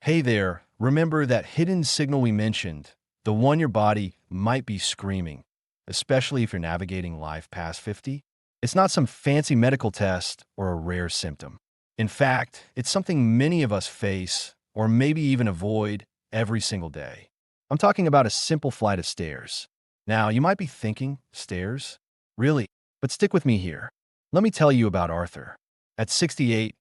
Hey there, remember that hidden signal we mentioned, the one your body might be screaming, especially if you're navigating life past 50? It's not some fancy medical test or a rare symptom. In fact, it's something many of us face, or maybe even avoid, every single day. I'm talking about a simple flight of stairs. Now, you might be thinking, stairs? Really? But stick with me here. Let me tell you about Arthur. At 68,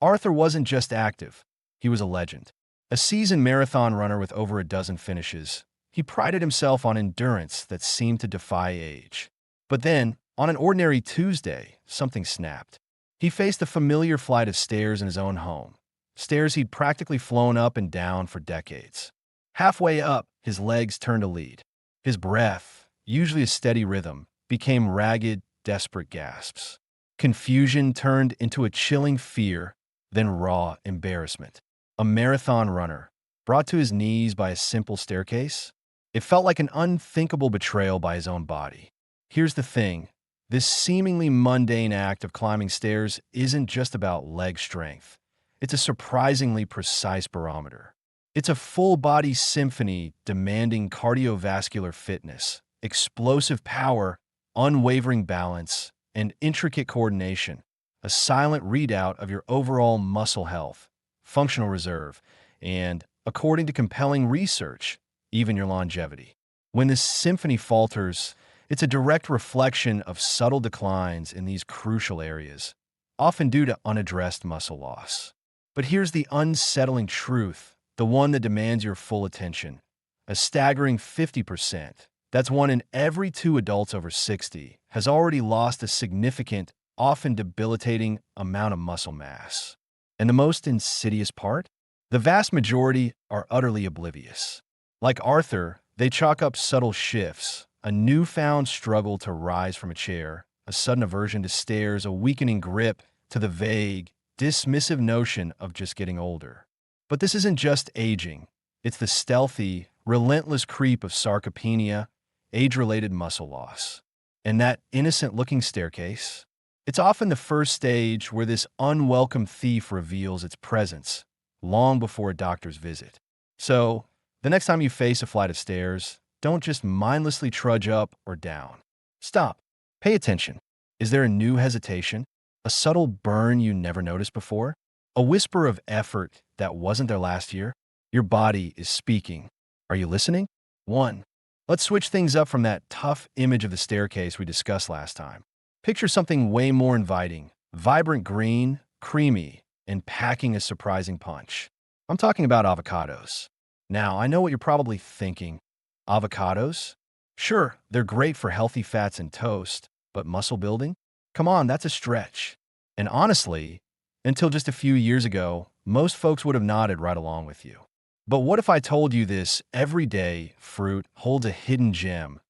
Arthur wasn't just active, he was a legend. A seasoned marathon runner with over a dozen finishes, he prided himself on endurance that seemed to defy age. But then, on an ordinary Tuesday, something snapped. He faced a familiar flight of stairs in his own home, stairs he'd practically flown up and down for decades. Halfway up, his legs turned to lead. His breath, usually a steady rhythm, became ragged, desperate gasps. Confusion turned into a chilling fear, then raw embarrassment. A marathon runner, brought to his knees by a simple staircase? It felt like an unthinkable betrayal by his own body. Here's the thing. This seemingly mundane act of climbing stairs isn't just about leg strength. It's a surprisingly precise barometer. It's a full-body symphony demanding cardiovascular fitness, explosive power, unwavering balance, and intricate coordination, a silent readout of your overall muscle health, functional reserve, and, according to compelling research, even your longevity. When this symphony falters, it's a direct reflection of subtle declines in these crucial areas, often due to unaddressed muscle loss. But here's the unsettling truth, the one that demands your full attention. A staggering 50%, that's 1 in every 2 adults over 60, has already lost a significant, often debilitating amount of muscle mass. And the most insidious part? The vast majority are utterly oblivious. Like Arthur, they chalk up subtle shifts, a newfound struggle to rise from a chair, a sudden aversion to stairs, a weakening grip to the vague, dismissive notion of just getting older. But this isn't just aging. It's the stealthy, relentless creep of sarcopenia, age-related muscle loss. And that innocent-looking staircase? It's often the first stage where this unwelcome thief reveals its presence, long before a doctor's visit. So, the next time you face a flight of stairs, don't just mindlessly trudge up or down. Stop. Pay attention. Is there a new hesitation? A subtle burn you never noticed before? A whisper of effort that wasn't there last year? Your body is speaking. Are you listening? 1. Let's switch things up from that tough image of the staircase we discussed last time. Picture something way more inviting, vibrant green, creamy, and packing a surprising punch. I'm talking about avocados. Now, I know what you're probably thinking. Avocados? Sure, they're great for healthy fats and toast, but muscle building? Come on, that's a stretch. And honestly, until just a few years ago, most folks would have nodded right along with you. But what if I told you this everyday fruit holds a hidden gem,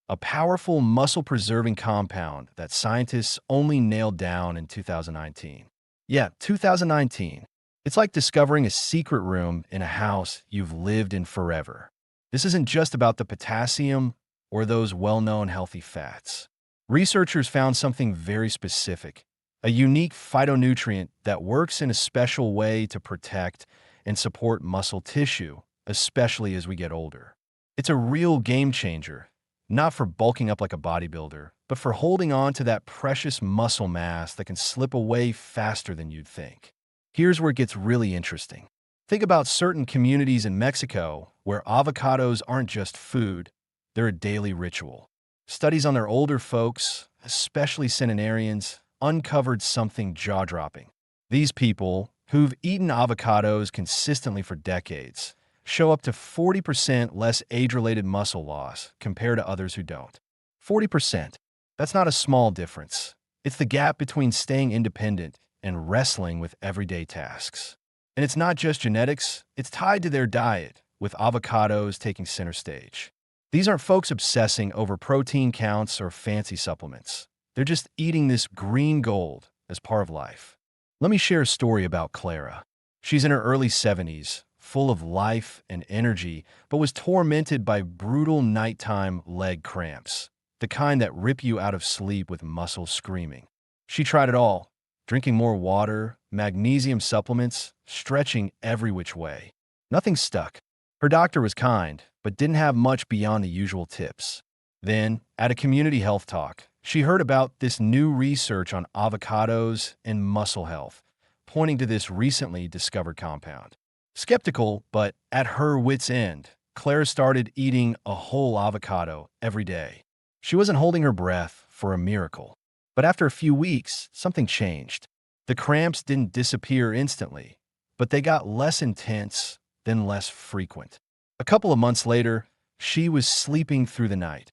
a powerful muscle-preserving compound that scientists only nailed down in 2019? Yeah, 2019. It's like discovering a secret room in a house you've lived in forever. This isn't just about the potassium or those well-known healthy fats. Researchers found something very specific, a unique phytonutrient that works in a special way to protect and support muscle tissue, especially as we get older. It's a real game changer, not for bulking up like a bodybuilder, but for holding on to that precious muscle mass that can slip away faster than you'd think. Here's where it gets really interesting. Think about certain communities in Mexico where avocados aren't just food, they're a daily ritual. Studies on their older folks, especially centenarians, uncovered something jaw-dropping. These people, who've eaten avocados consistently for decades, show up to 40% less age-related muscle loss compared to others who don't. 40%. That's not a small difference. It's the gap between staying independent and wrestling with everyday tasks. And it's not just genetics, it's tied to their diet, with avocados taking center stage. These aren't folks obsessing over protein counts or fancy supplements. They're just eating this green gold as part of life. Let me share a story about Clara. She's in her early 70s, full of life and energy, but was tormented by brutal nighttime leg cramps, the kind that rip you out of sleep with muscles screaming. She tried it all, drinking more water, magnesium supplements, stretching every which way. Nothing stuck. Her doctor was kind, but didn't have much beyond the usual tips. Then, at a community health talk, she heard about this new research on avocados and muscle health, pointing to this recently discovered compound. Skeptical, but at her wit's end, Claire started eating a whole avocado every day. She wasn't holding her breath for a miracle. But after a few weeks, something changed. The cramps didn't disappear instantly, but they got less intense, then less frequent. A couple of months later, she was sleeping through the night,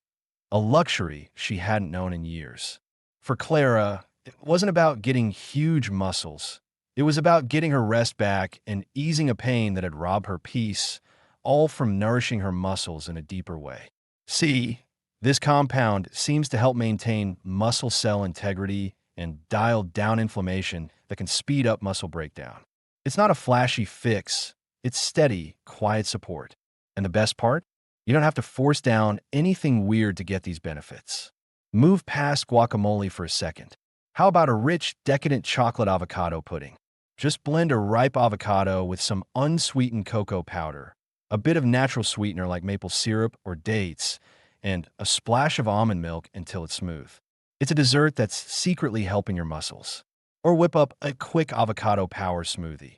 a luxury she hadn't known in years. For Clara, it wasn't about getting huge muscles. It was about getting her rest back and easing a pain that had robbed her peace, all from nourishing her muscles in a deeper way. See, this compound seems to help maintain muscle cell integrity and dial down inflammation that can speed up muscle breakdown. It's not a flashy fix, it's steady, quiet support. And the best part? You don't have to force down anything weird to get these benefits. Move past guacamole for a second. How about a rich, decadent chocolate avocado pudding? Just blend a ripe avocado with some unsweetened cocoa powder, a bit of natural sweetener like maple syrup or dates, and a splash of almond milk until it's smooth. It's a dessert that's secretly helping your muscles. Or whip up a quick avocado power smoothie.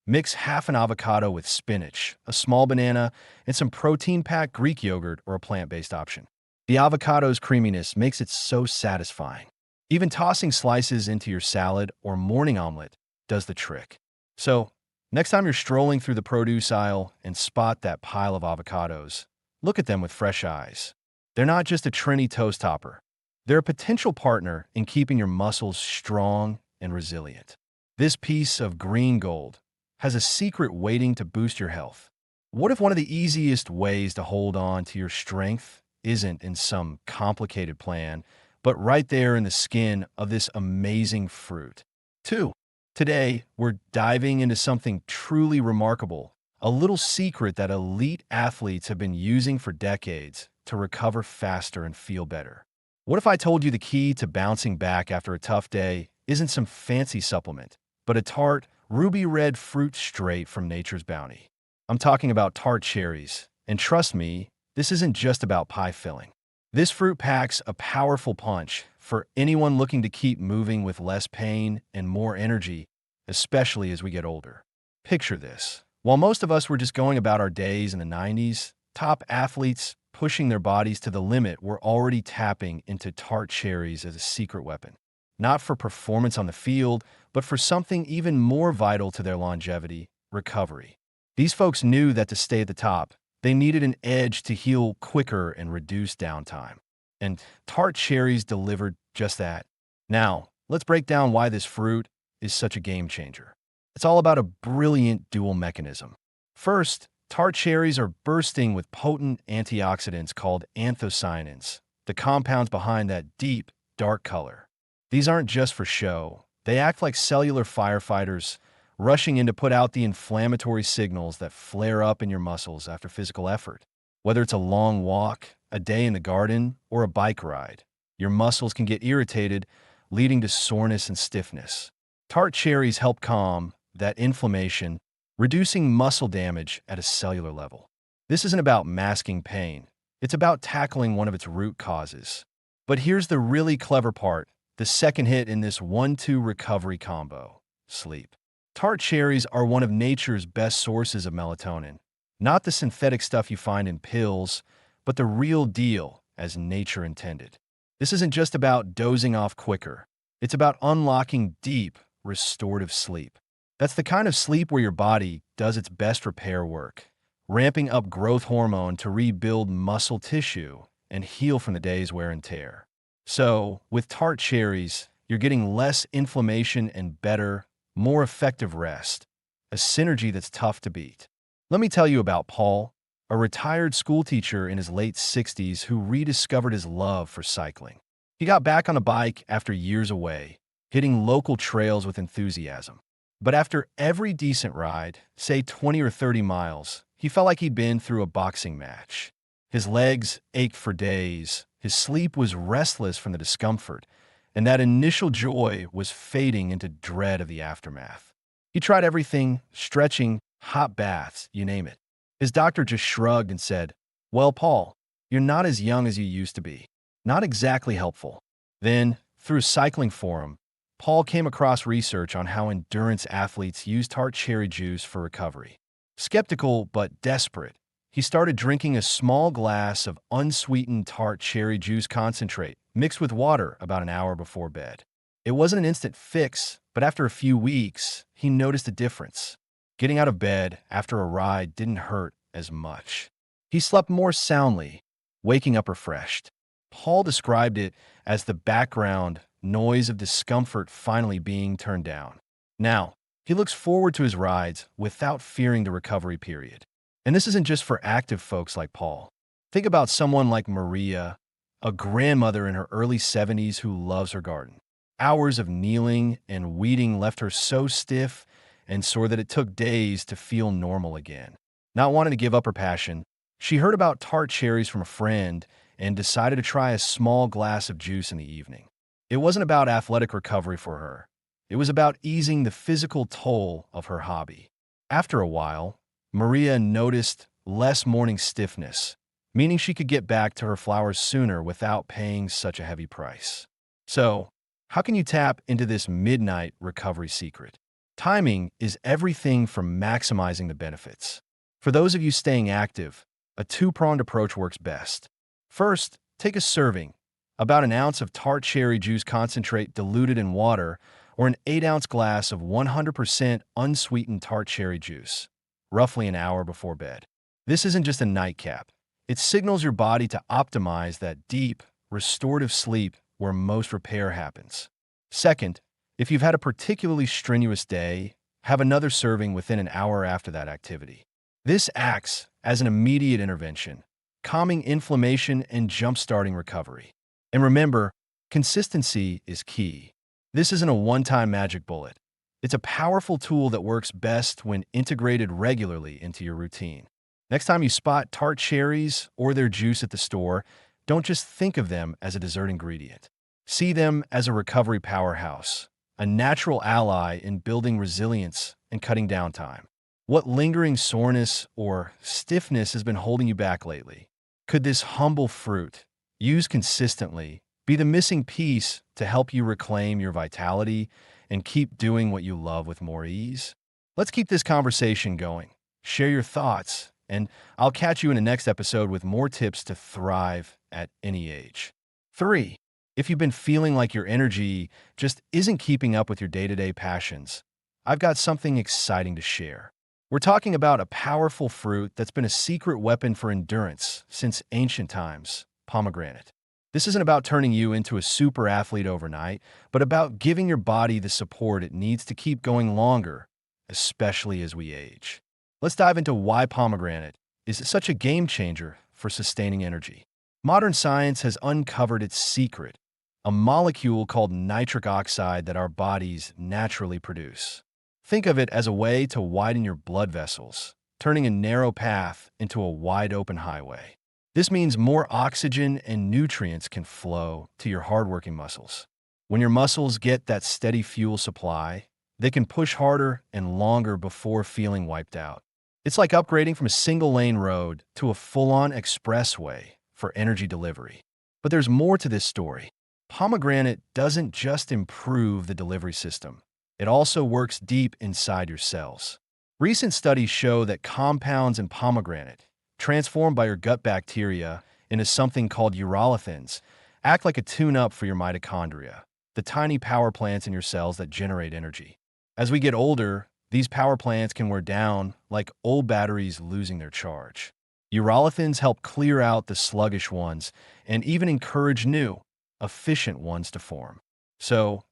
Mix half an avocado with spinach, a small banana, and some protein-packed Greek yogurt or a plant-based option. The avocado's creaminess makes it so satisfying. Even tossing slices into your salad or morning omelet does the trick. So, next time you're strolling through the produce aisle and spot that pile of avocados, look at them with fresh eyes. They're not just a trendy toast topper. They're a potential partner in keeping your muscles strong and resilient. This piece of green gold has a secret waiting to boost your health. What if one of the easiest ways to hold on to your strength isn't in some complicated plan, but right there in the skin of this amazing fruit? 2. Today, we're diving into something truly remarkable, a little secret that elite athletes have been using for decades to recover faster and feel better. What if I told you the key to bouncing back after a tough day isn't some fancy supplement, but a Tart, ruby red fruit straight from nature's bounty? I'm talking about Tart cherries, and trust me, this isn't just about pie filling. This fruit packs a powerful punch for anyone looking to keep moving with less pain and more energy, especially as we get older. Picture this. While most of us were just going about our days in the 90s, top athletes pushing their bodies to the limit were already tapping into Tart cherries as a secret weapon. Not for performance on the field, but for something even more vital to their longevity, recovery. These folks knew that to stay at the top, they needed an edge to heal quicker and reduce downtime. And Tart cherries delivered just that. Now, let's break down why this fruit is such a game changer. It's all about a brilliant dual mechanism. First, Tart cherries are bursting with potent antioxidants called anthocyanins, the compounds behind that deep, dark color. These aren't just for show. They act like cellular firefighters, rushing in to put out the inflammatory signals that flare up in your muscles after physical effort. Whether it's a long walk, a day in the garden, or a bike ride, your muscles can get irritated, leading to soreness and stiffness. Tart cherries help calm that inflammation, reducing muscle damage at a cellular level. This isn't about masking pain. It's about tackling one of its root causes. But here's the really clever part. The second hit in this 1-2 recovery combo: sleep. Tart cherries are one of nature's best sources of melatonin. Not the synthetic stuff you find in pills, but the real deal as nature intended. This isn't just about dozing off quicker. It's about unlocking deep, restorative sleep. That's the kind of sleep where your body does its best repair work, ramping up growth hormone to rebuild muscle tissue and heal from the day's wear and tear. So, with Tart cherries, you're getting less inflammation and better, more effective rest, a synergy that's tough to beat. Let me tell you about Paul, a retired schoolteacher in his late 60s who rediscovered his love for cycling. He got back on a bike after years away, hitting local trails with enthusiasm. But after every decent ride, say 20 or 30 miles, he felt like he'd been through a boxing match. His legs ached for days, his sleep was restless from the discomfort, and that initial joy was fading into dread of the aftermath. He tried everything: stretching, hot baths, you name it. His doctor just shrugged and said, "Well, Paul, you're not as young as you used to be." Not exactly helpful. Then, through a cycling forum, Paul came across research on how endurance athletes use tart cherry juice for recovery. Skeptical but desperate, he started drinking a small glass of unsweetened tart cherry juice concentrate mixed with water about an hour before bed. It wasn't an instant fix, but after a few weeks, he noticed a difference. Getting out of bed after a ride didn't hurt as much. He slept more soundly, waking up refreshed. Paul described it as the background noise of discomfort finally being turned down. Now, he looks forward to his rides without fearing the recovery period. And this isn't just for active folks like Paul. Think about someone like Maria, a grandmother in her early 70s who loves her garden. Hours of kneeling and weeding left her so stiff and sore that it took days to feel normal again. Not wanting to give up her passion, she heard about tart cherries from a friend and decided to try a small glass of juice in the evening. It wasn't about athletic recovery for her. It was about easing the physical toll of her hobby. After a while, Maria noticed less morning stiffness, meaning she could get back to her flowers sooner without paying such a heavy price. So, how can you tap into this midnight recovery secret? Timing is everything from maximizing the benefits. For those of you staying active, a two-pronged approach works best. First, take a serving, about an ounce of tart cherry juice concentrate diluted in water, or an 8-ounce glass of 100% unsweetened tart cherry juice, roughly an hour before bed. This isn't just a nightcap. It signals your body to optimize that deep, restorative sleep where most repair happens. Second, if you've had a particularly strenuous day, have another serving within an hour after that activity. This acts as an immediate intervention, calming inflammation and jump-starting recovery. And remember, consistency is key. This isn't a one-time magic bullet. It's a powerful tool that works best when integrated regularly into your routine. Next time you spot tart cherries or their juice at the store, don't just think of them as a dessert ingredient. See them as a recovery powerhouse, a natural ally in building resilience and cutting down time. What lingering soreness or stiffness has been holding you back lately? Could this humble fruit, used consistently, be the missing piece to help you reclaim your vitality and keep doing what you love with more ease? Let's keep this conversation going. Share your thoughts, and I'll catch you in the next episode with more tips to thrive at any age. 3. If you've been feeling like your energy just isn't keeping up with your day-to-day passions, I've got something exciting to share. We're talking about a powerful fruit that's been a secret weapon for endurance since ancient times, pomegranate. This isn't about turning you into a super athlete overnight, but about giving your body the support it needs to keep going longer, especially as we age. Let's dive into why pomegranate is such a game changer for sustaining energy. Modern science has uncovered its secret, a molecule called nitric oxide that our bodies naturally produce. Think of it as a way to widen your blood vessels, turning a narrow path into a wide-open highway. This means more oxygen and nutrients can flow to your hardworking muscles. When your muscles get that steady fuel supply, they can push harder and longer before feeling wiped out. It's like upgrading from a single-lane road to a full-on expressway for energy delivery. But there's more to this story. Pomegranate doesn't just improve the delivery system. It also works deep inside your cells. Recent studies show that compounds in pomegranate, transformed by your gut bacteria into something called urolithins, act like a tune-up for your mitochondria, the tiny power plants in your cells that generate energy. As we get older, these power plants can wear down like old batteries losing their charge. Urolithins help clear out the sluggish ones and even encourage new, efficient ones to form. So,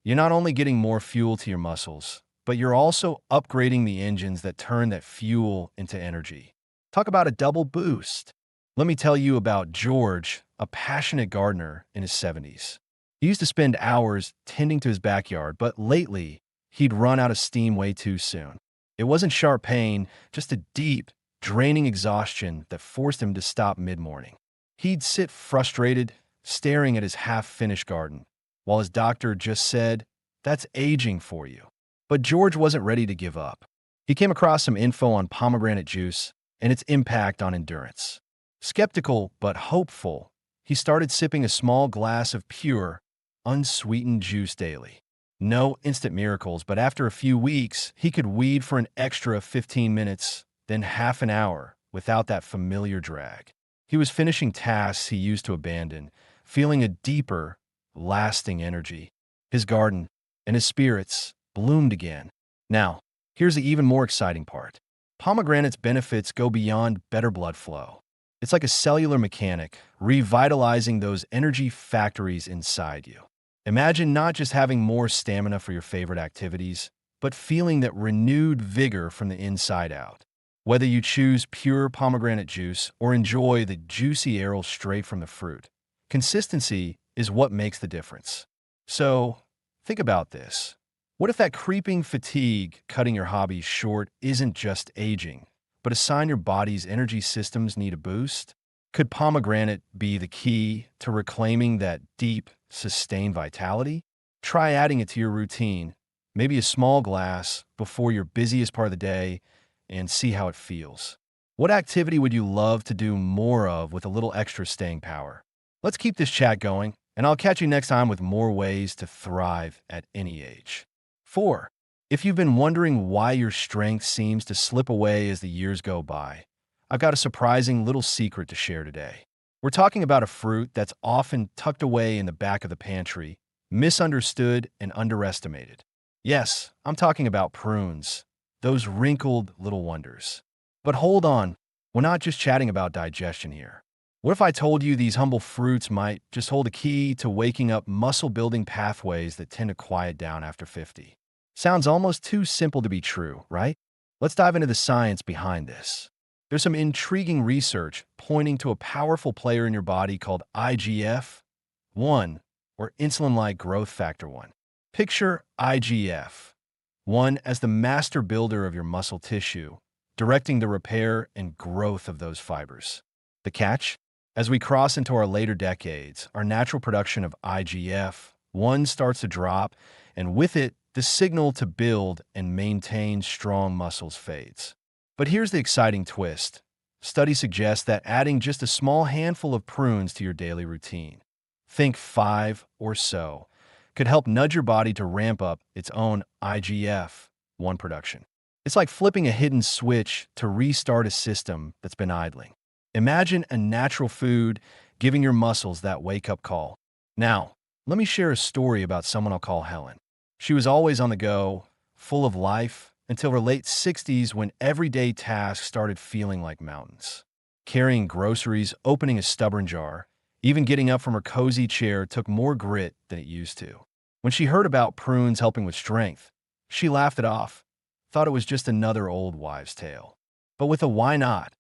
you're not only getting more fuel to your muscles, but you're also upgrading the engines that turn that fuel into energy. Talk about a double boost. Let me tell you about George, a passionate gardener in his 70s. He used to spend hours tending to his backyard, but lately, he'd run out of steam way too soon. It wasn't sharp pain, just a deep, draining exhaustion that forced him to stop mid-morning. He'd sit frustrated, staring at his half-finished garden, while his doctor just said, "That's aging for you." But George wasn't ready to give up. He came across some info on pomegranate juice and its impact on endurance. Skeptical but hopeful, he started sipping a small glass of pure, unsweetened juice daily. No instant miracles, but after a few weeks, he could weed for an extra 15 minutes, then half an hour, without that familiar drag. He was finishing tasks he used to abandon, feeling a deeper, lasting energy. His garden and his spirits bloomed again. Now, here's the even more exciting part. Pomegranate's benefits go beyond better blood flow. It's like a cellular mechanic, revitalizing those energy factories inside you. Imagine not just having more stamina for your favorite activities, but feeling that renewed vigor from the inside out. Whether you choose pure pomegranate juice or enjoy the juicy arrow straight from the fruit, consistency is what makes the difference. So, think about this. What if that creeping fatigue cutting your hobby short isn't just aging, but a sign your body's energy systems need a boost? Could pomegranate be the key to reclaiming that deep, sustained vitality? Try adding it to your routine, maybe a small glass before your busiest part of the day, and see how it feels. What activity would you love to do more of with a little extra staying power? Let's keep this chat going, and I'll catch you next time with more ways to thrive at any age. 4. If you've been wondering why your strength seems to slip away as the years go by, I've got a surprising little secret to share today. We're talking about a fruit that's often tucked away in the back of the pantry, misunderstood and underestimated. Yes, I'm talking about prunes, those wrinkled little wonders. But hold on, we're not just chatting about digestion here. What if I told you these humble fruits might just hold a key to waking up muscle-building pathways that tend to quiet down after 50? Sounds almost too simple to be true, right? Let's dive into the science behind this. There's some intriguing research pointing to a powerful player in your body called IGF-1, or insulin-like growth factor 1. Picture IGF-1 as the master builder of your muscle tissue, directing the repair and growth of those fibers. The catch? As we cross into our later decades, our natural production of IGF-1 starts to drop, and with it, the signal to build and maintain strong muscles fades. But here's the exciting twist. Studies suggest that adding just a small handful of prunes to your daily routine, think 5 or so, could help nudge your body to ramp up its own IGF-1 production. It's like flipping a hidden switch to restart a system that's been idling. Imagine a natural food giving your muscles that wake-up call. Now, let me share a story about someone I'll call Helen. She was always on the go, full of life, until her late 60s when everyday tasks started feeling like mountains. Carrying groceries, opening a stubborn jar, even getting up from her cozy chair took more grit than it used to. When she heard about prunes helping with strength, she laughed it off, thought it was just another old wives' tale. But with a why not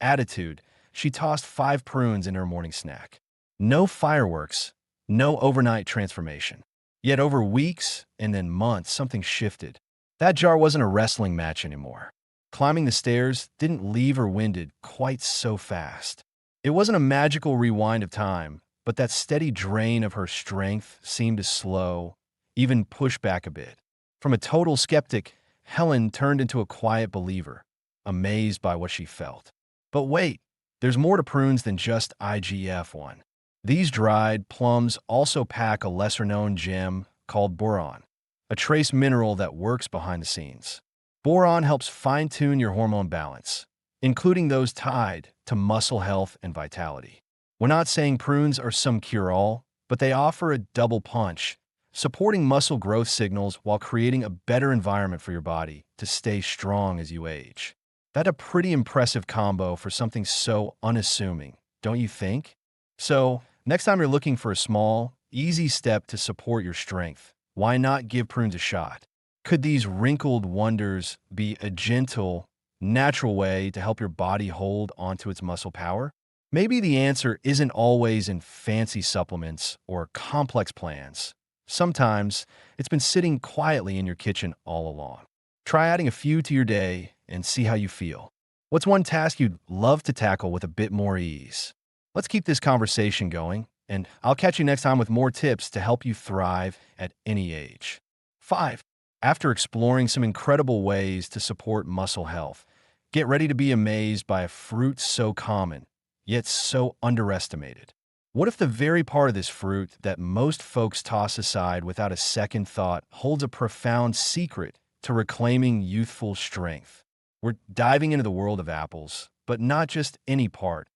attitude, she tossed 5 prunes in her morning snack. No fireworks, no overnight transformation. Yet over weeks and then months, something shifted. That jar wasn't a wrestling match anymore. Climbing the stairs didn't leave her winded quite so fast. It wasn't a magical rewind of time, but that steady drain of her strength seemed to slow, even push back a bit. From a total skeptic, Helen turned into a quiet believer, amazed by what she felt. But wait, there's more to prunes than just IGF-1. These dried plums also pack a lesser-known gem called boron, a trace mineral that works behind the scenes. Boron helps fine-tune your hormone balance, including those tied to muscle health and vitality. We're not saying prunes are some cure-all, but they offer a double punch, supporting muscle growth signals while creating a better environment for your body to stay strong as you age. That's a pretty impressive combo for something so unassuming, don't you think? So, next time you're looking for a small, easy step to support your strength, why not give prunes a shot? Could these wrinkled wonders be a gentle, natural way to help your body hold onto its muscle power? Maybe the answer isn't always in fancy supplements or complex plans. Sometimes it's been sitting quietly in your kitchen all along. Try adding a few to your day and see how you feel. What's one task you'd love to tackle with a bit more ease? Let's keep this conversation going, and I'll catch you next time with more tips to help you thrive at any age. 5. After exploring some incredible ways to support muscle health, get ready to be amazed by a fruit so common, yet so underestimated. What if the very part of this fruit that most folks toss aside without a second thought holds a profound secret to reclaiming youthful strength? We're diving into the world of apples, but not just any part.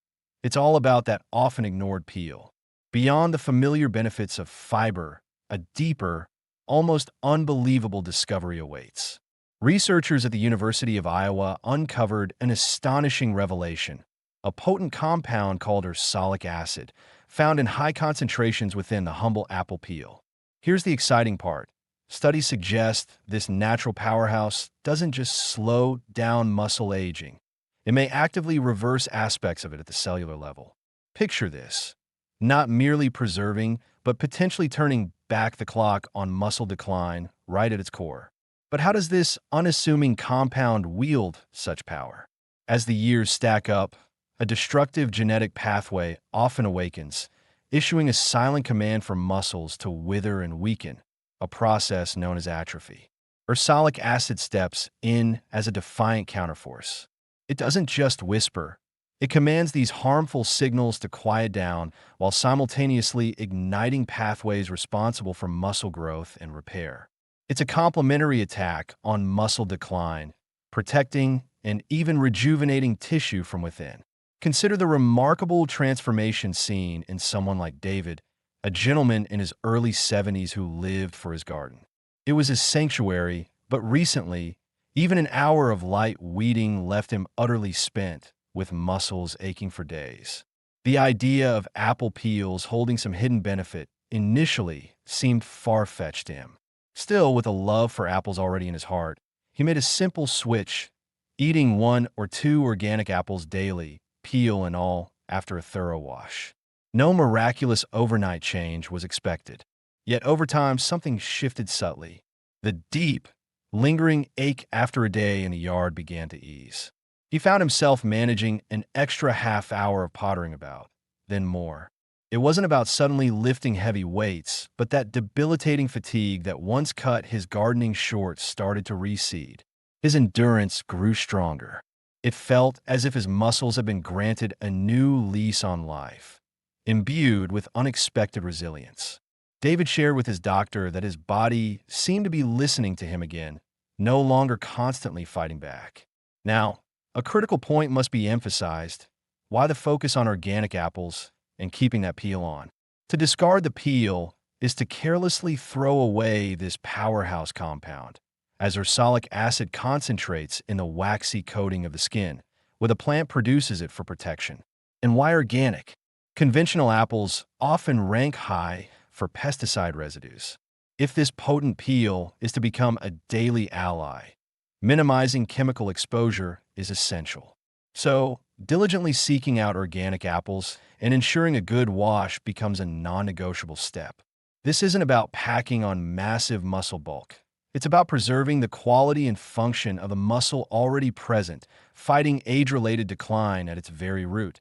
It's all about that often ignored peel. Beyond the familiar benefits of fiber, a deeper, almost unbelievable discovery awaits. Researchers at the University of Iowa uncovered an astonishing revelation: a potent compound called ursolic acid, found in high concentrations within the humble apple peel. Here's the exciting part. Studies suggest this natural powerhouse doesn't just slow down muscle aging. It may actively reverse aspects of it at the cellular level. Picture this: not merely preserving, but potentially turning back the clock on muscle decline right at its core. But how does this unassuming compound wield such power? As the years stack up, a destructive genetic pathway often awakens, issuing a silent command for muscles to wither and weaken, a process known as atrophy. Ursolic acid steps in as a defiant counterforce. It doesn't just whisper. It commands these harmful signals to quiet down while simultaneously igniting pathways responsible for muscle growth and repair. It's a complementary attack on muscle decline, protecting and even rejuvenating tissue from within. Consider the remarkable transformation seen in someone like David, a gentleman in his early 70s who lived for his garden. It was his sanctuary, but recently, even an hour of light weeding left him utterly spent, with muscles aching for days. The idea of apple peels holding some hidden benefit initially seemed far-fetched to him. Still, with a love for apples already in his heart, he made a simple switch, eating 1 or 2 organic apples daily, peel and all, after a thorough wash. No miraculous overnight change was expected. Yet over time, something shifted subtly. The deep, lingering ache after a day in the yard began to ease. He found himself managing an extra half hour of pottering about, then more. It wasn't about suddenly lifting heavy weights, but that debilitating fatigue that once cut his gardening short started to recede. His endurance grew stronger. It felt as if his muscles had been granted a new lease on life, imbued with unexpected resilience. David shared with his doctor that his body seemed to be listening to him again, no longer constantly fighting back. Now, a critical point must be emphasized: why the focus on organic apples and keeping that peel on? To discard the peel is to carelessly throw away this powerhouse compound, as ursolic acid concentrates in the waxy coating of the skin, where the plant produces it for protection. And why organic? Conventional apples often rank high for pesticide residues. If this potent peel is to become a daily ally, minimizing chemical exposure is essential. So, diligently seeking out organic apples and ensuring a good wash becomes a non-negotiable step. This isn't about packing on massive muscle bulk. It's about preserving the quality and function of a muscle already present, fighting age-related decline at its very root,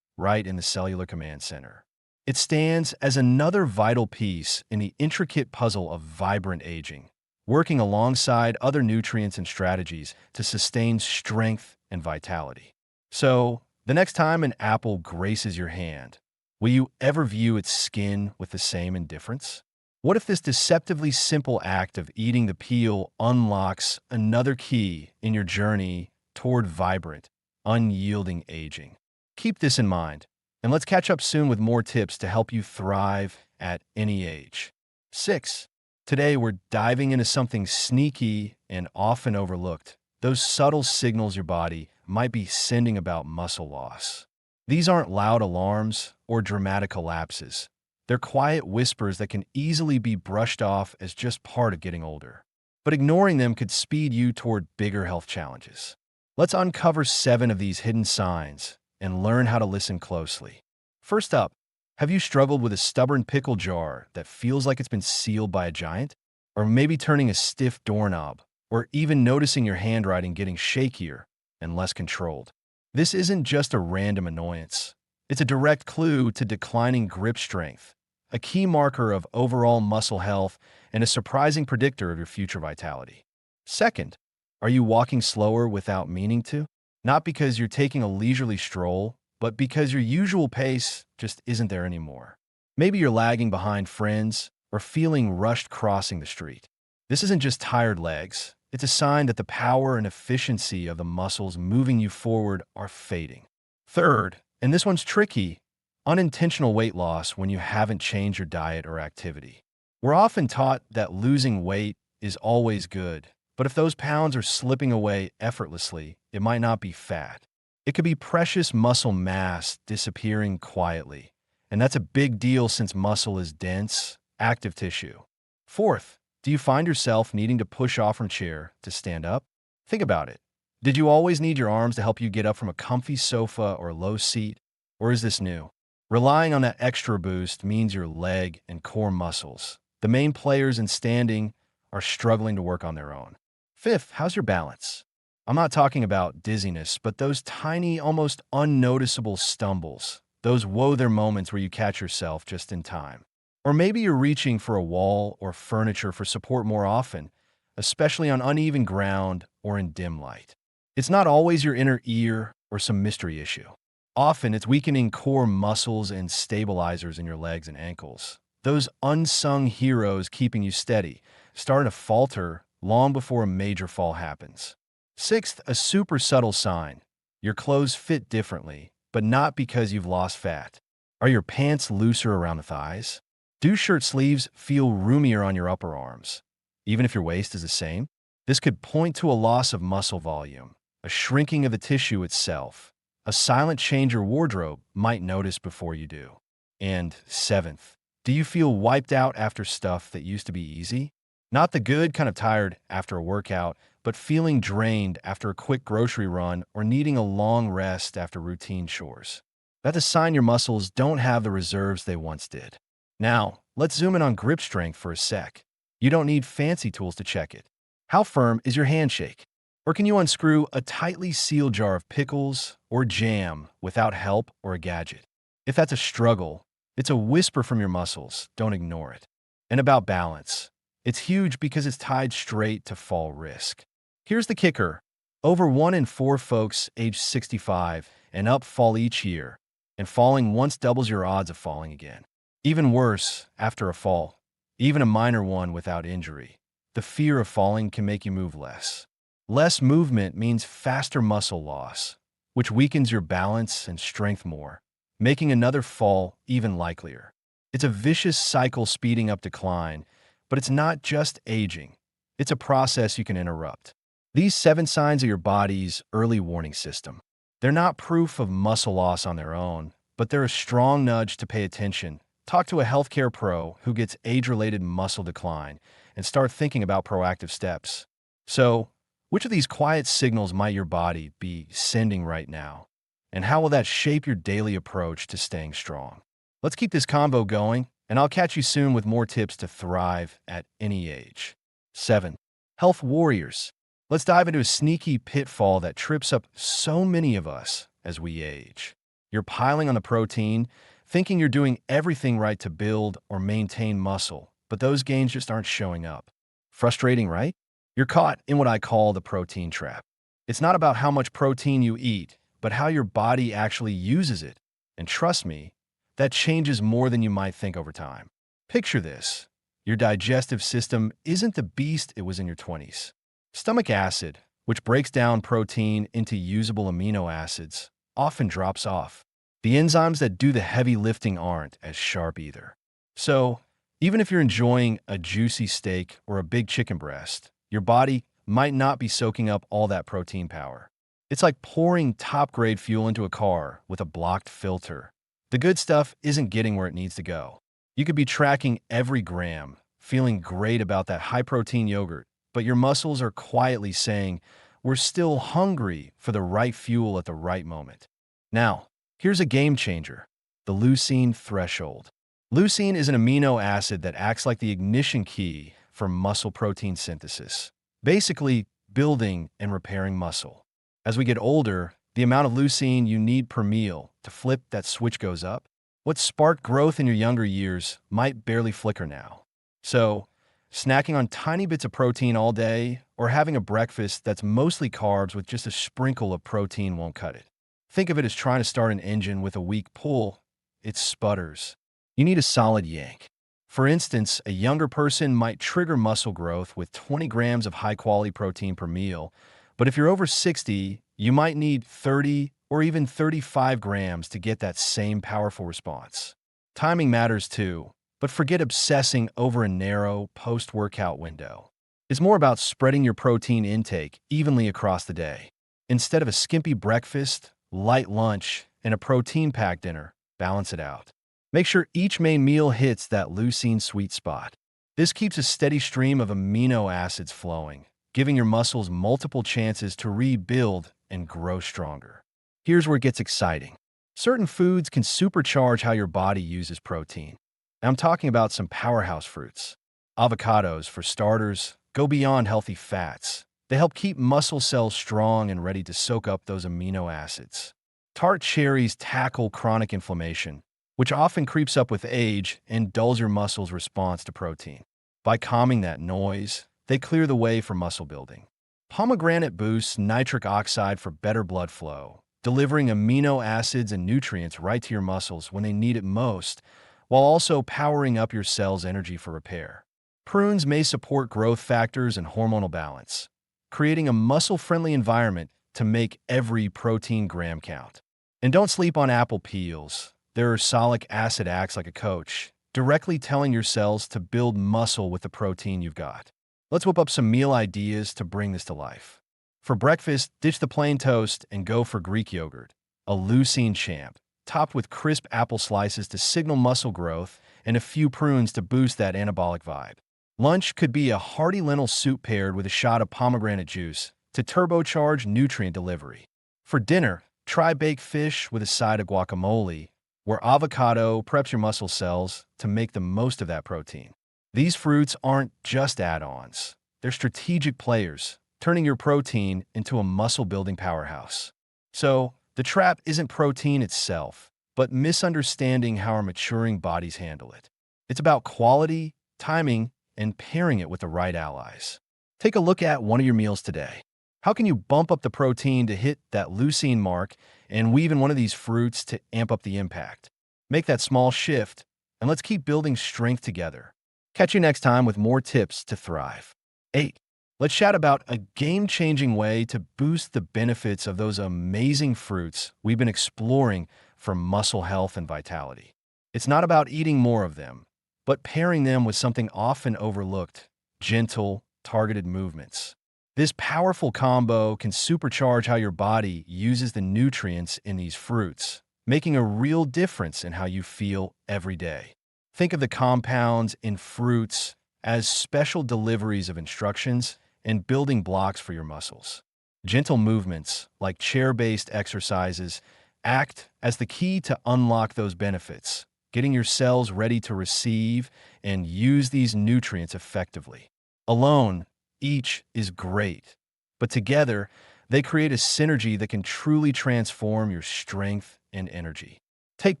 right in the cellular command center. It stands as another vital piece in the intricate puzzle of vibrant aging, working alongside other nutrients and strategies to sustain strength and vitality. So, the next time an apple graces your hand, will you ever view its skin with the same indifference? What if this deceptively simple act of eating the peel unlocks another key in your journey toward vibrant, unyielding aging? Keep this in mind, and let's catch up soon with more tips to help you thrive at any age. 6. Today, we're diving into something sneaky and often overlooked: those subtle signals your body might be sending about muscle loss. These aren't loud alarms or dramatic collapses. They're quiet whispers that can easily be brushed off as just part of getting older. But ignoring them could speed you toward bigger health challenges. Let's uncover 7 of these hidden signs and learn how to listen closely. First up, have you struggled with a stubborn pickle jar that feels like it's been sealed by a giant? Or maybe turning a stiff doorknob, or even noticing your handwriting getting shakier and less controlled? This isn't just a random annoyance. It's a direct clue to declining grip strength, a key marker of overall muscle health and a surprising predictor of your future vitality. Second, are you walking slower without meaning to? Not because you're taking a leisurely stroll, but because your usual pace just isn't there anymore. Maybe you're lagging behind friends or feeling rushed crossing the street. This isn't just tired legs. It's a sign that the power and efficiency of the muscles moving you forward are fading. Third, and this one's tricky, unintentional weight loss when you haven't changed your diet or activity. We're often taught that losing weight is always good, but if those pounds are slipping away effortlessly, it might not be fat. It could be precious muscle mass disappearing quietly, and that's a big deal since muscle is dense, active tissue. Fourth, do you find yourself needing to push off from chair to stand up? Think about it. Did you always need your arms to help you get up from a comfy sofa or low seat, or is this new? Relying on that extra boost means your leg and core muscles, the main players in standing, are struggling to work on their own. Fifth, how's your balance? I'm not talking about dizziness, but those tiny, almost unnoticeable stumbles, those whoa there moments where you catch yourself just in time. Or maybe you're reaching for a wall or furniture for support more often, especially on uneven ground or in dim light. It's not always your inner ear or some mystery issue. Often it's weakening core muscles and stabilizers in your legs and ankles. Those unsung heroes keeping you steady, starting to falter long before a major fall happens. Sixth, a super subtle sign. Your clothes fit differently, but not because you've lost fat. Are your pants looser around the thighs? Do shirt sleeves feel roomier on your upper arms, even if your waist is the same? This could point to a loss of muscle volume, a shrinking of the tissue itself, a silent change your wardrobe might notice before you do. And seventh, do you feel wiped out after stuff that used to be easy? Not the good kind of tired after a workout, but feeling drained after a quick grocery run or needing a long rest after routine chores. That's a sign your muscles don't have the reserves they once did. Now, let's zoom in on grip strength for a sec. You don't need fancy tools to check it. How firm is your handshake? Or can you unscrew a tightly sealed jar of pickles or jam without help or a gadget? If that's a struggle, it's a whisper from your muscles. Don't ignore it. And about balance. It's huge because it's tied straight to fall risk. Here's the kicker. Over 1 in 4 folks age 65 and up fall each year, and falling once doubles your odds of falling again. Even worse, after a fall, even a minor one without injury, the fear of falling can make you move less. Less movement means faster muscle loss, which weakens your balance and strength more, making another fall even likelier. It's a vicious cycle speeding up decline, but it's not just aging. It's a process you can interrupt. These 7 signs are your body's early warning system. They're not proof of muscle loss on their own, but they're a strong nudge to pay attention. Talk to a healthcare pro who gets age-related muscle decline and start thinking about proactive steps. So, which of these quiet signals might your body be sending right now? And how will that shape your daily approach to staying strong? Let's keep this convo going, and I'll catch you soon with more tips to thrive at any age. 7. Health warriors. Let's dive into a sneaky pitfall that trips up so many of us as we age. You're piling on the protein, thinking you're doing everything right to build or maintain muscle, but those gains just aren't showing up. Frustrating, right? You're caught in what I call the protein trap. It's not about how much protein you eat, but how your body actually uses it. And trust me, that changes more than you might think over time. Picture this. Your digestive system isn't the beast it was in your 20s. Stomach acid, which breaks down protein into usable amino acids, often drops off. The enzymes that do the heavy lifting aren't as sharp either. So, even if you're enjoying a juicy steak or a big chicken breast, your body might not be soaking up all that protein power. It's like pouring top-grade fuel into a car with a blocked filter. The good stuff isn't getting where it needs to go. You could be tracking every gram, feeling great about that high-protein yogurt, but your muscles are quietly saying, we're still hungry for the right fuel at the right moment. Now, here's a game changer, the leucine threshold. Leucine is an amino acid that acts like the ignition key for muscle protein synthesis, basically building and repairing muscle. As we get older, the amount of leucine you need per meal to flip that switch goes up. What sparked growth in your younger years might barely flicker now. So, snacking on tiny bits of protein all day or having a breakfast that's mostly carbs with just a sprinkle of protein won't cut it. Think of it as trying to start an engine with a weak pull. It sputters. You need a solid yank. For instance, a younger person might trigger muscle growth with 20 grams of high-quality protein per meal, but if you're over 60, you might need 30 or even 35 grams to get that same powerful response. Timing matters too, but forget obsessing over a narrow post-workout window. It's more about spreading your protein intake evenly across the day. Instead of a skimpy breakfast, light lunch, and a protein-packed dinner, balance it out. Make sure each main meal hits that leucine sweet spot. This keeps a steady stream of amino acids flowing, giving your muscles multiple chances to rebuild and grow stronger. Here's where it gets exciting. Certain foods can supercharge how your body uses protein. And I'm talking about some powerhouse fruits. Avocados, for starters, go beyond healthy fats. They help keep muscle cells strong and ready to soak up those amino acids. Tart cherries tackle chronic inflammation, which often creeps up with age and dulls your muscles' response to protein. By calming that noise, they clear the way for muscle building. Pomegranate boosts nitric oxide for better blood flow, delivering amino acids and nutrients right to your muscles when they need it most, while also powering up your cells' energy for repair. Prunes may support growth factors and hormonal balance, creating a muscle-friendly environment to make every protein gram count. And don't sleep on apple peels. Their ursolic acid acts like a coach, directly telling your cells to build muscle with the protein you've got. Let's whip up some meal ideas to bring this to life. For breakfast, ditch the plain toast and go for Greek yogurt, a leucine champ, topped with crisp apple slices to signal muscle growth and a few prunes to boost that anabolic vibe. Lunch could be a hearty lentil soup paired with a shot of pomegranate juice to turbocharge nutrient delivery. For dinner, try baked fish with a side of guacamole, where avocado preps your muscle cells to make the most of that protein. These fruits aren't just add-ons. They're strategic players, turning your protein into a muscle-building powerhouse. So, the trap isn't protein itself, but misunderstanding how our maturing bodies handle it. It's about quality, timing, and pairing it with the right allies. Take a look at one of your meals today. How can you bump up the protein to hit that leucine mark and weave in one of these fruits to amp up the impact? Make that small shift, and let's keep building strength together. Catch you next time with more tips to thrive. 8. Let's chat about a game-changing way to boost the benefits of those amazing fruits we've been exploring for muscle health and vitality. It's not about eating more of them, but pairing them with something often overlooked: gentle, targeted movements. This powerful combo can supercharge how your body uses the nutrients in these fruits, making a real difference in how you feel every day. Think of the compounds in fruits as special deliveries of instructions and building blocks for your muscles. Gentle movements, like chair-based exercises, act as the key to unlock those benefits, getting your cells ready to receive and use these nutrients effectively. Alone, each is great, but together, they create a synergy that can truly transform your strength and energy. Take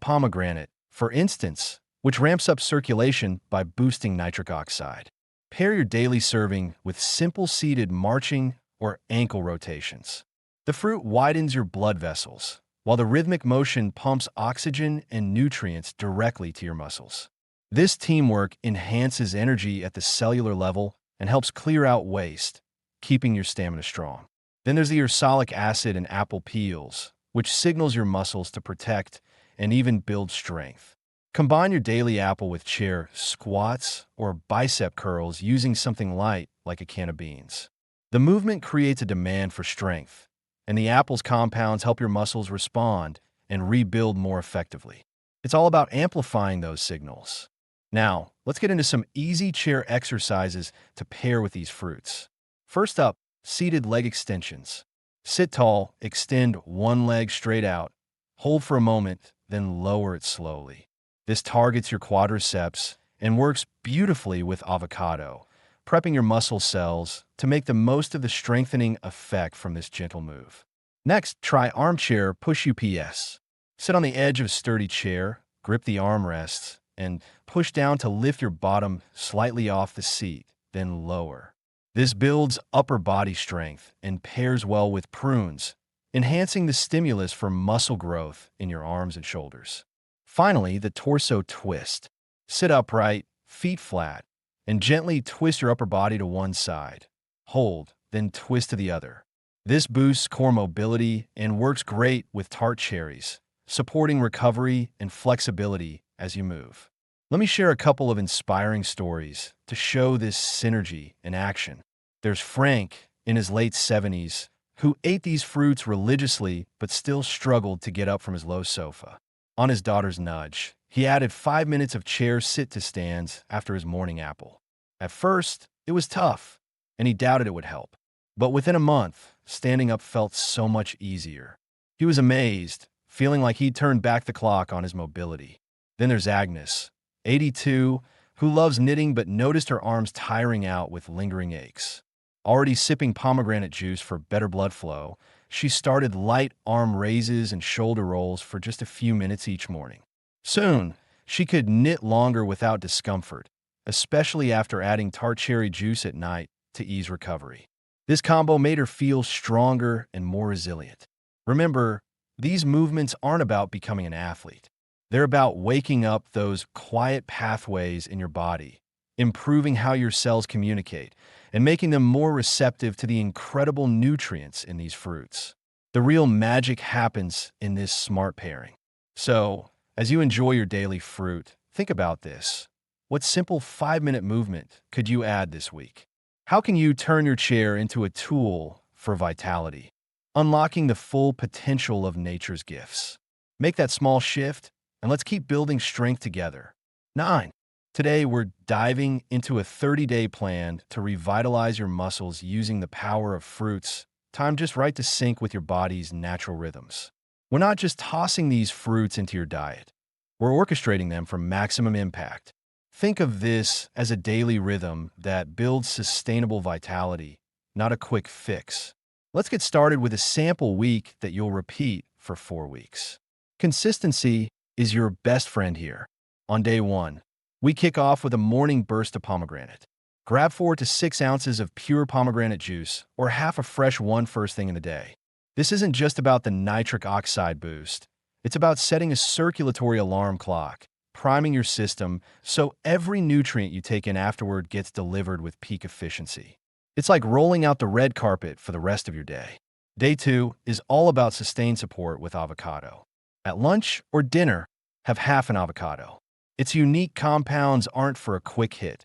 pomegranate, for instance, which ramps up circulation by boosting nitric oxide. Pair your daily serving with simple-seated marching or ankle rotations. The fruit widens your blood vessels, while the rhythmic motion pumps oxygen and nutrients directly to your muscles. This teamwork enhances energy at the cellular level and helps clear out waste, keeping your stamina strong. Then there's the ursolic acid in apple peels, which signals your muscles to protect and even build strength. Combine your daily apple with chair squats or bicep curls using something light like a can of beans. The movement creates a demand for strength, and the apple's compounds help your muscles respond and rebuild more effectively. It's all about amplifying those signals. Now, let's get into some easy chair exercises to pair with these fruits. First up, seated leg extensions. Sit tall, extend one leg straight out, hold for a moment, then lower it slowly. This targets your quadriceps and works beautifully with avocado, prepping your muscle cells to make the most of the strengthening effect from this gentle move. Next, try armchair push-ups. Sit on the edge of a sturdy chair, grip the armrests, and push down to lift your bottom slightly off the seat, then lower. This builds upper body strength and pairs well with prunes, enhancing the stimulus for muscle growth in your arms and shoulders. Finally, the torso twist. Sit upright, feet flat, and gently twist your upper body to one side. Hold, then twist to the other. This boosts core mobility and works great with tart cherries, supporting recovery and flexibility as you move. Let me share a couple of inspiring stories to show this synergy in action. There's Frank, in his late 70s, who ate these fruits religiously but still struggled to get up from his low sofa. On his daughter's nudge, he added 5 minutes of chair sit-to-stands after his morning apple. At first, it was tough, and he doubted it would help. But within a month, standing up felt so much easier. He was amazed, feeling like he'd turned back the clock on his mobility. Then there's Agnes, 82, who loves knitting but noticed her arms tiring out with lingering aches. Already sipping pomegranate juice for better blood flow, she started light arm raises and shoulder rolls for just a few minutes each morning. Soon, she could knit longer without discomfort, especially after adding tart cherry juice at night to ease recovery. This combo made her feel stronger and more resilient. Remember, these movements aren't about becoming an athlete. They're about waking up those quiet pathways in your body, improving how your cells communicate, and making them more receptive to the incredible nutrients in these fruits. The real magic happens in this smart pairing. So, as you enjoy your daily fruit, think about this. What simple 5-minute movement could you add this week? How can you turn your chair into a tool for vitality, unlocking the full potential of nature's gifts? Make that small shift, and let's keep building strength together. 9. Today, we're diving into a 30-day plan to revitalize your muscles using the power of fruits, timed just right to sync with your body's natural rhythms. We're not just tossing these fruits into your diet. We're orchestrating them for maximum impact. Think of this as a daily rhythm that builds sustainable vitality, not a quick fix. Let's get started with a sample week that you'll repeat for 4 weeks. Consistency is your best friend here. On day 1, we kick off with a morning burst of pomegranate. Grab 4 to 6 ounces of pure pomegranate juice or half a fresh one first thing in the day. This isn't just about the nitric oxide boost. It's about setting a circulatory alarm clock, priming your system so every nutrient you take in afterward gets delivered with peak efficiency. It's like rolling out the red carpet for the rest of your day. Day 2 is all about sustained support with avocado. At lunch or dinner, have half an avocado. Its unique compounds aren't for a quick hit.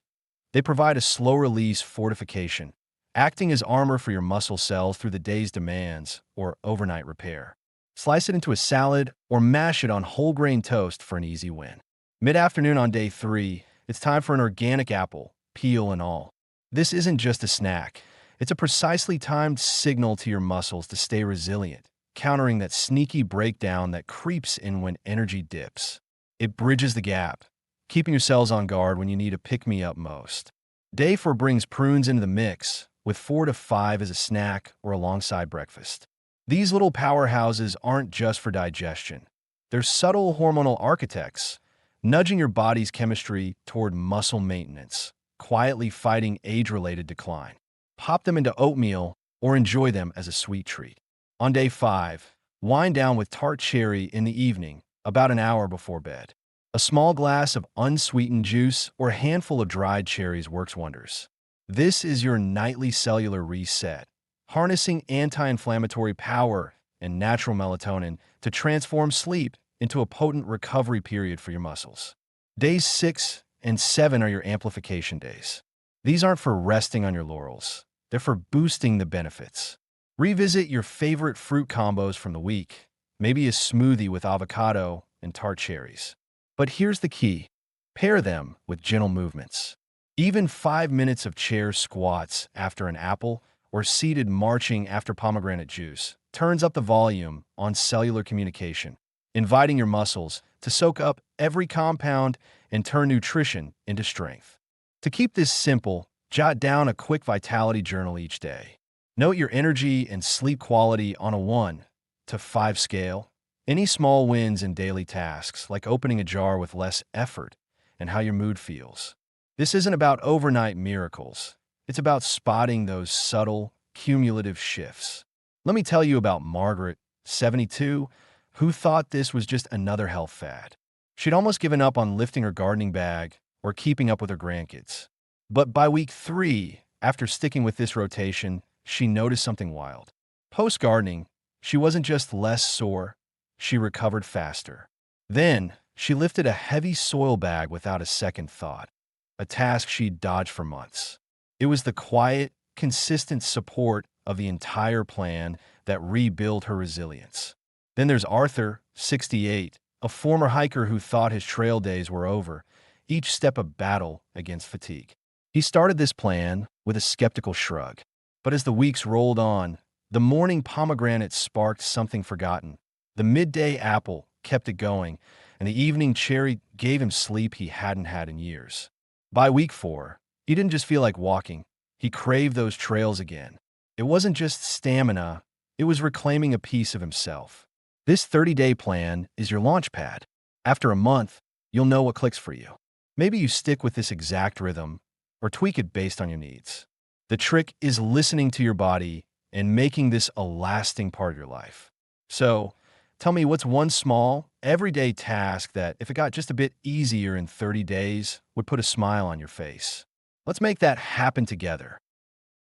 They provide a slow-release fortification, acting as armor for your muscle cells through the day's demands or overnight repair. Slice it into a salad or mash it on whole-grain toast for an easy win. Mid-afternoon on day 3, it's time for an organic apple, peel and all. This isn't just a snack. It's a precisely timed signal to your muscles to stay resilient, countering that sneaky breakdown that creeps in when energy dips. It bridges the gap, keeping your cells on guard when you need a pick-me-up most. Day 4 brings prunes into the mix, with 4 to 5 as a snack or alongside breakfast. These little powerhouses aren't just for digestion. They're subtle hormonal architects, nudging your body's chemistry toward muscle maintenance, quietly fighting age-related decline. Pop them into oatmeal or enjoy them as a sweet treat. On day 5, wind down with tart cherry in the evening, about an hour before bed. A small glass of unsweetened juice or a handful of dried cherries works wonders. This is your nightly cellular reset, harnessing anti-inflammatory power and natural melatonin to transform sleep into a potent recovery period for your muscles. Days 6 and 7 are your amplification days. These aren't for resting on your laurels. They're for boosting the benefits. Revisit your favorite fruit combos from the week, maybe a smoothie with avocado and tart cherries. But here's the key. Pair them with gentle movements. Even 5 minutes of chair squats after an apple or seated marching after pomegranate juice turns up the volume on cellular communication, inviting your muscles to soak up every compound and turn nutrition into strength. To keep this simple, jot down a quick vitality journal each day. Note your energy and sleep quality on a 1 to 5 scale, Any small wins in daily tasks, like opening a jar with less effort, and how your mood feels. This isn't about overnight miracles. It's about spotting those subtle, cumulative shifts. Let me tell you about Margaret, 72, who thought this was just another health fad. She'd almost given up on lifting her gardening bag or keeping up with her grandkids. But by week 3, after sticking with this rotation, she noticed something wild. Post-gardening, she wasn't just less sore, she recovered faster. Then, she lifted a heavy soil bag without a second thought, a task she'd dodged for months. It was the quiet, consistent support of the entire plan that rebuilt her resilience. Then there's Arthur, 68, a former hiker who thought his trail days were over, each step a battle against fatigue. He started this plan with a skeptical shrug. But as the weeks rolled on, the morning pomegranate sparked something forgotten. The midday apple kept it going, and the evening cherry gave him sleep he hadn't had in years. By week 4, he didn't just feel like walking. He craved those trails again. It wasn't just stamina, it was reclaiming a piece of himself. This 30-day plan is your launch pad. After a month, you'll know what clicks for you. Maybe you stick with this exact rhythm or tweak it based on your needs. The trick is listening to your body and making this a lasting part of your life. So, tell me, what's one small, everyday task that, if it got just a bit easier in 30 days, would put a smile on your face? Let's make that happen together.